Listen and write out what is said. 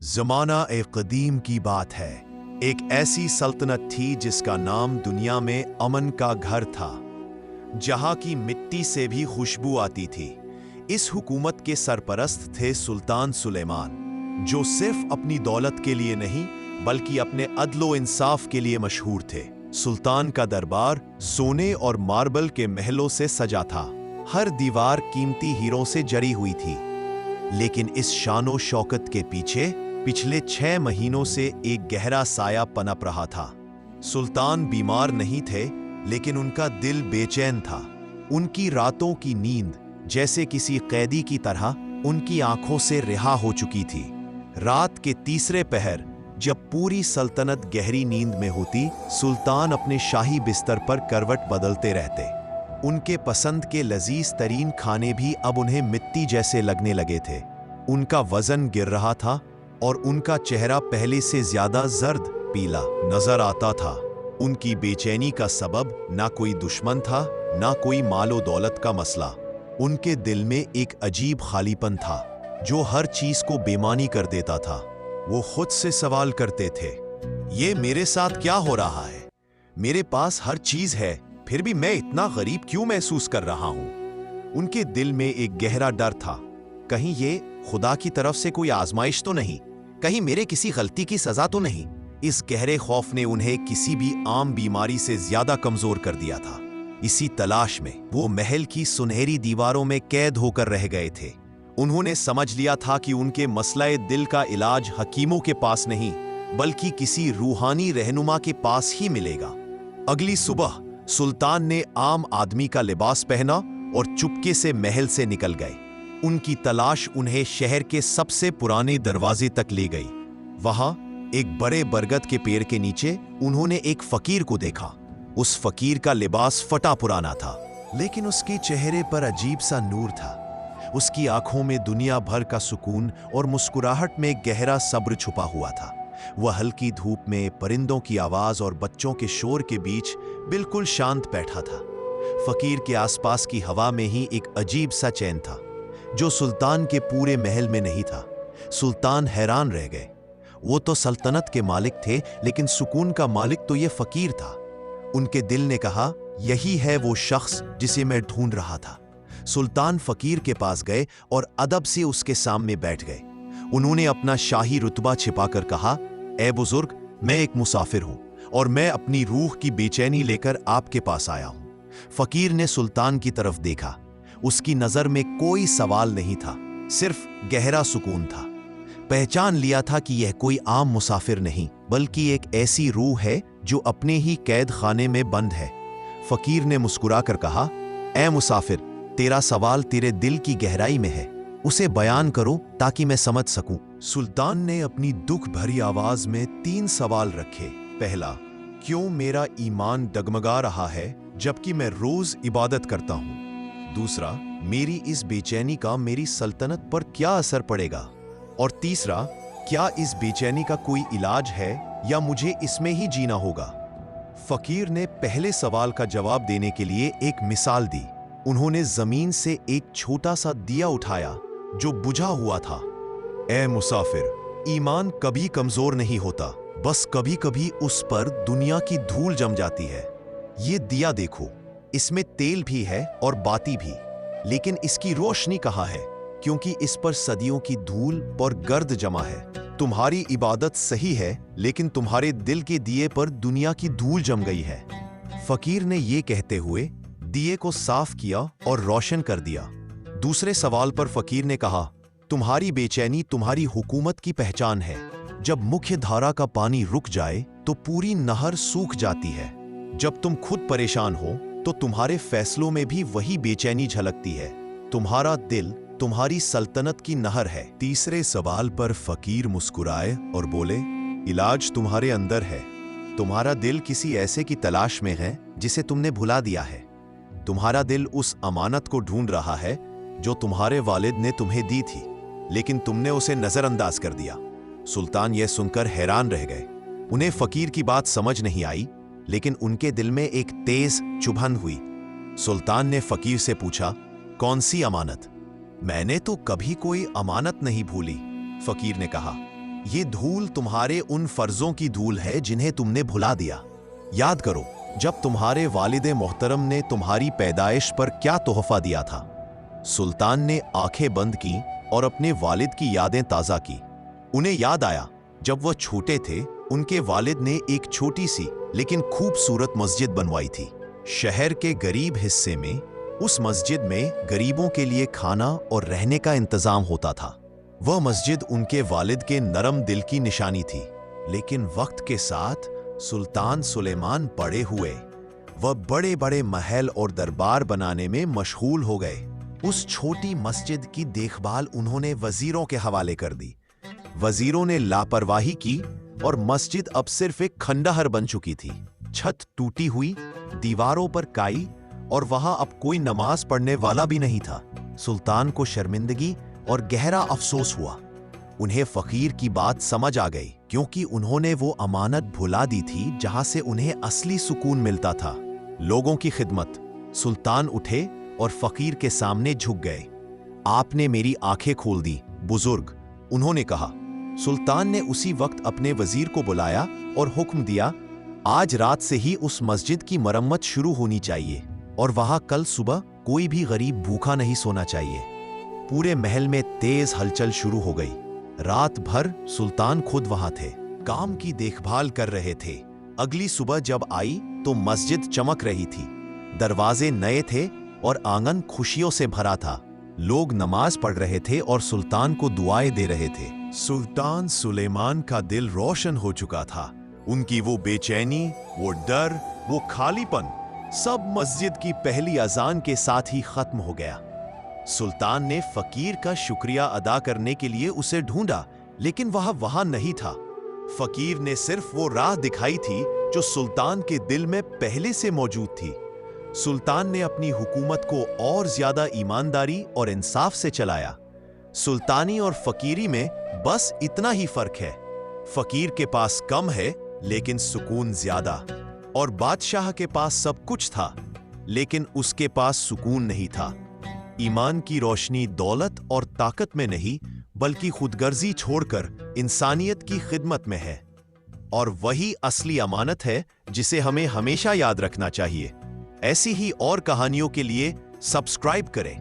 जमाना एक कदीम की बात है। एक ऐसी सल्तनत थी जिसका नाम दुनिया में अमन का घर था, जहां की मिट्टी से भी खुशबू आती थी। इस हुकूमत के सरपरस्त थे सुल्तान सुलेमान, जो सिर्फ अपनी दौलत के लिए नहीं बल्कि अपने अदलो इंसाफ के लिए मशहूर थे। सुल्तान का दरबार सोने और मार्बल के महलों से सजा था। हर दीवार कीमती हीरों से जड़ी हुई थी। लेकिन इस शानो शौकत के पीछे पिछले 6 महीनों से एक गहरा साया पनप रहा था। सुल्तान बीमार नहीं थे, लेकिन उनका दिल बेचैन था। उनकी रातों की नींद जैसे किसी कैदी की तरह उनकी आंखों से रिहा हो चुकी थी। रात के तीसरे पहर जब पूरी सल्तनत गहरी नींद में होती, सुल्तान अपने शाही बिस्तर पर करवट बदलते रहते। उनके पसंद के लजीज तरीन खाने भी अब उन्हें मिट्टी जैसे लगने लगे थे। उनका वजन गिर रहा था और उनका चेहरा पहले से ज्यादा जर्द पीला नजर आता था। उनकी बेचैनी का सबब ना कोई दुश्मन था, ना कोई मालो दौलत का मसला। उनके दिल में एक अजीब खालीपन था जो हर चीज को बेमानी कर देता था। वो खुद से सवाल करते थे, ये मेरे साथ क्या हो रहा है? मेरे पास हर चीज है, फिर भी मैं इतना गरीब क्यों महसूस कर रहा हूं? उनके दिल में एक गहरा डर था, कहीं ये खुदा की तरफ से कोई आजमाइश तो नहीं, कहीं मेरे किसी गलती की सजा तो नहीं। इस गहरे खौफ ने उन्हें किसी भी आम बीमारी से ज्यादा कमजोर कर दिया था। इसी तलाश में वो महल की सुनहरी दीवारों में कैद होकर रह गए थे। उन्होंने समझ लिया था कि उनके मसले दिल का इलाज हकीमों के पास नहीं बल्कि किसी रूहानी रहनुमा के पास ही मिलेगा। अगली सुबह सुल्तान ने आम आदमी का लिबास पहना और चुपके से महल से निकल गए। उनकी तलाश उन्हें शहर के सबसे पुराने दरवाजे तक ले गई। वहां एक बड़े बरगद के पेड़ के नीचे उन्होंने एक फकीर को देखा। उस फकीर का लिबास फटा पुराना था, लेकिन उसके चेहरे पर अजीब सा नूर था। उसकी आंखों में दुनिया भर का सुकून और मुस्कुराहट में गहरा सब्र छुपा हुआ था। वह हल्की धूप में परिंदों की आवाज और बच्चों के शोर के बीच बिल्कुल शांत बैठा था। फकीर के आसपास की हवा में ही एक अजीब सा चैन था जो सुल्तान के पूरे महल में नहीं था। सुल्तान हैरान रह गए। वो तो सल्तनत के मालिक थे, लेकिन सुकून का मालिक तो ये फकीर था। उनके दिल ने कहा, यही है वो शख्स जिसे मैं ढूंढ रहा था। सुल्तान फकीर के पास गए और अदब से उसके सामने बैठ गए। उन्होंने अपना शाही रुतबा छिपाकर कहा, ए बुजुर्ग, मैं एक मुसाफिर हूं और मैं अपनी रूह की बेचैनी लेकर आपके पास आया हूं। फकीर ने सुल्तान की तरफ देखा। उसकी नजर में कोई सवाल नहीं था, सिर्फ गहरा सुकून था। पहचान लिया था कि यह कोई आम मुसाफिर नहीं बल्कि एक ऐसी रूह है जो अपने ही कैद खाने में बंद है। फकीर ने मुस्कुराकर कहा, ए मुसाफिर, तेरा सवाल तेरे दिल की गहराई में है, उसे बयान करो ताकि मैं समझ सकूं। सुल्तान ने अपनी दुख भरी आवाज में 3 सवाल रखे। पहला, क्यों मेरा ईमान डगमगा रहा है जबकि मैं रोज इबादत करता हूं? दूसरा, मेरी इस बेचैनी का मेरी सल्तनत पर क्या असर पड़ेगा? और तीसरा, क्या इस बेचैनी का कोई इलाज है या मुझे इसमें ही जीना होगा? फकीर ने पहले सवाल का जवाब देने के लिए एक मिसाल दी। उन्होंने जमीन से एक छोटा सा दिया उठाया जो बुझा हुआ था। ए मुसाफिर, ईमान कभी कमजोर नहीं होता, बस कभी कभी उस पर दुनिया की धूल जम जाती है। ये दिया देखो, इसमें तेल भी है और बाती भी, लेकिन इसकी रोशनी कहाँ है? क्योंकि इस पर सदियों की धूल और गर्द जमा है। तुम्हारी इबादत सही है, लेकिन तुम्हारे दिल के दिए पर दुनिया की धूल जम गई है। फकीर ने ये कहते हुए दिए को साफ किया और रोशन कर दिया। दूसरे सवाल पर फकीर ने कहा, तुम्हारी बेचैनी तुम्हारी हुकूमत की पहचान है। जब मुख्य धारा का पानी रुक जाए तो पूरी नहर सूख जाती है। जब तुम खुद परेशान हो तो तुम्हारे फैसलों में भी वही बेचैनी झलकती है। तुम्हारा दिल तुम्हारी सल्तनत की नहर है। तीसरे सवाल पर फकीर मुस्कुराए और बोले, इलाज तुम्हारे अंदर है। तुम्हारा दिल किसी ऐसे की तलाश में है जिसे तुमने भुला दिया है। तुम्हारा दिल उस अमानत को ढूंढ रहा है जो तुम्हारे वालिद ने तुम्हें दी थी, लेकिन तुमने उसे नजरअंदाज कर दिया। सुल्तान यह सुनकर हैरान रह गए। उन्हें फकीर की बात समझ नहीं आई, लेकिन उनके दिल में एक तेज चुभन हुई। सुल्तान ने फकीर से पूछा, कौन सी अमानत? मैंने तो कभी कोई अमानत नहीं भूली, फकीर ने कहा। ये धूल तुम्हारे उन फर्जों की धूल है जिन्हें तुमने भुला दिया। याद करो, जब तुम्हारे वालिद मोहतरम ने तुम्हारी पैदाइश पर क्या तोहफा दिया था। सुल्तान ने आंखें बंद की और अपने वालिद की यादें ताज़ा की। उन्हें याद आया, जब वह छोटे थे उनके वालिद ने एक छोटी सी लेकिन खूबसूरत मस्जिद बनवाई थी। शहर के गरीब हिस्से में उस मस्जिद में गरीबों के लिए खाना और रहने का इंतजाम होता था। वह मस्जिद उनके वालिद के नरम दिल की निशानी थी। लेकिन वक्त के साथ सुल्तान सुलेमान बड़े हुए। वह बड़े बड़े महल और दरबार बनाने में मशगूल हो गए। उस छोटी मस्जिद की देखभाल उन्होंने वजीरों के हवाले कर दी। वजीरों ने लापरवाही की और मस्जिद अब सिर्फ एक खंडहर बन चुकी थी। छत टूटी हुई, दीवारों पर काई, और वहां अब कोई नमाज पढ़ने वाला भी नहीं था। सुल्तान को शर्मिंदगी और गहरा अफसोस हुआ। उन्हें फकीर की बात समझ आ गई, क्योंकि उन्होंने वो अमानत भुला दी थी जहां से उन्हें असली सुकून मिलता था, लोगों की खिदमत। सुल्तान उठे और फकीर के सामने झुक गए। आपने मेरी आंखें खोल दी बुजुर्ग, उन्होंने कहा। सुल्तान ने उसी वक्त अपने वजीर को बुलाया और हुक्म दिया, आज रात से ही उस मस्जिद की मरम्मत शुरू होनी चाहिए और वहां कल सुबह कोई भी गरीब भूखा नहीं सोना चाहिए। पूरे महल में तेज हलचल शुरू हो गई। रात भर सुल्तान खुद वहां थे, काम की देखभाल कर रहे थे। अगली सुबह जब आई तो मस्जिद चमक रही थी। दरवाजे नए थे और आंगन खुशियों से भरा था। लोग नमाज पढ़ रहे थे और सुल्तान को दुआएं दे रहे थे। सुल्तान सुलेमान का दिल रोशन हो चुका था। उनकी वो बेचैनी, वो डर, वो खालीपन सब मस्जिद की पहली अजान के साथ ही खत्म हो गया। सुल्तान ने फकीर का शुक्रिया अदा करने के लिए उसे ढूंढा, लेकिन वह वहां नहीं था। फकीर ने सिर्फ वो राह दिखाई थी जो सुल्तान के दिल में पहले से मौजूद थी। सुल्तान ने अपनी हुकूमत को और ज्यादा ईमानदारी और इंसाफ से चलाया। सुल्तानी और फकीरी में बस इतना ही फर्क है, फकीर के पास कम है लेकिन सुकून ज्यादा, और बादशाह के पास सब कुछ था लेकिन उसके पास सुकून नहीं था। ईमान की रोशनी दौलत और ताकत में नहीं, बल्कि खुदगर्जी छोड़कर इंसानियत की खिदमत में है, और वही असली अमानत है जिसे हमें हमेशा याद रखना चाहिए। ऐसी ही और कहानियों के लिए सब्सक्राइब करें।